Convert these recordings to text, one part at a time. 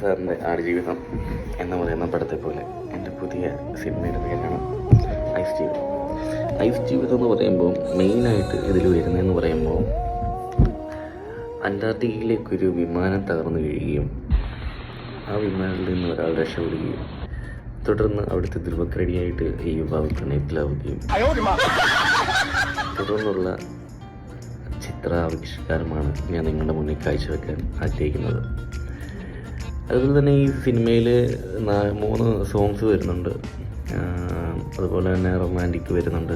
സാറിൻ്റെ ആടുജീവിതം എന്ന് പറയുന്ന പടത്തെ പോലെ എൻ്റെ പുതിയ സിനിമയുടെ പേരാണ് ഐസ് ജീവിതം. ഐസ് ജീവിതം എന്ന് പറയുമ്പോൾ മെയിനായിട്ട് ഇതിൽ വരുന്നതെന്ന് പറയുമ്പോൾ അന്റാർട്ടിക്കയിലേക്കൊരു വിമാനം തകർന്നു വീഴുകയും ആ വിമാനത്തിൽ നിന്ന് ഒരാൾ രക്ഷപ്പെടുകയും തുടർന്ന് അവിടുത്തെ ധ്രുവക്കരടിയായിട്ട് ഈ യുവാവ് പ്രണയത്തിലാവുകയും തുടർന്നുള്ള ചിത്രാവിഷ്കാരമാണ് ഞാൻ നിങ്ങളുടെ മുന്നിൽ കാഴ്ചവെക്കാൻ ആഗ്രഹിക്കുന്നത്. അതുപോലെ തന്നെ ഈ സിനിമയിൽ 3 സോങ്സ് വരുന്നുണ്ട്. അതുപോലെ തന്നെ റൊമാൻറ്റിക് വരുന്നുണ്ട്.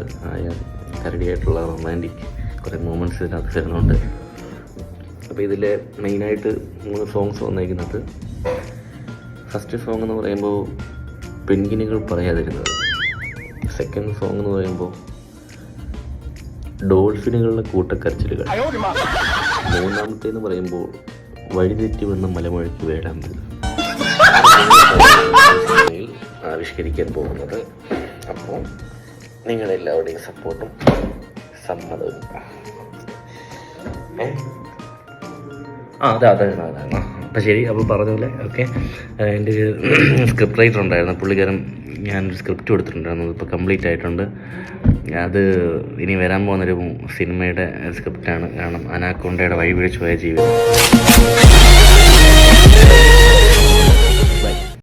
കരടിയായിട്ടുള്ള റൊമാൻറ്റിക് കുറേ മൂമെൻറ്റ്സ് ഇതിനകത്ത് വരുന്നുണ്ട്. അപ്പോൾ ഇതിൽ മെയിനായിട്ട് 3 സോങ്സ് വന്നേക്കുന്നത്, ഫസ്റ്റ് സോങ് എന്ന് പറയുമ്പോൾ പെൻഗിനുകൾ പറയാതിരുന്നത്, സെക്കൻഡ് സോങ് എന്ന് പറയുമ്പോൾ ഡോൾഫിനുകളുടെ കൂട്ടക്കരച്ചിലുകൾ, മൂന്നാമത്തേന്ന് പറയുമ്പോൾ വഴിതെറ്റി വന്ന മലമുഴയ്ക്ക് വേടാമ്പൽ ആവിഷ്കരിക്കാൻ പോകുന്നത്. അപ്പോൾ നിങ്ങളെല്ലാവരുടെയും സപ്പോർട്ടും സമ്മതവും. അതാണ്. അപ്പം ശരി, അപ്പോൾ പറഞ്ഞ പോലെ ഓക്കെ. എൻ്റെ ഒരു സ്ക്രിപ്റ്റ് റൈറ്റർ ഉണ്ടായിരുന്നു, പുള്ളിക്കാരൻ ഞാനൊരു സ്ക്രിപ്റ്റ് കൊടുത്തിട്ടുണ്ടായിരുന്നു, ഇപ്പോൾ കംപ്ലീറ്റ് ആയിട്ടുണ്ട്. അത് ഇനി വരാൻ പോകുന്നൊരു സിനിമയുടെ സ്ക്രിപ്റ്റാണ്. കാരണം അനാക്കോണ്ടയുടെ വഴി പിഴച്ചു പോയ ജീവിതം.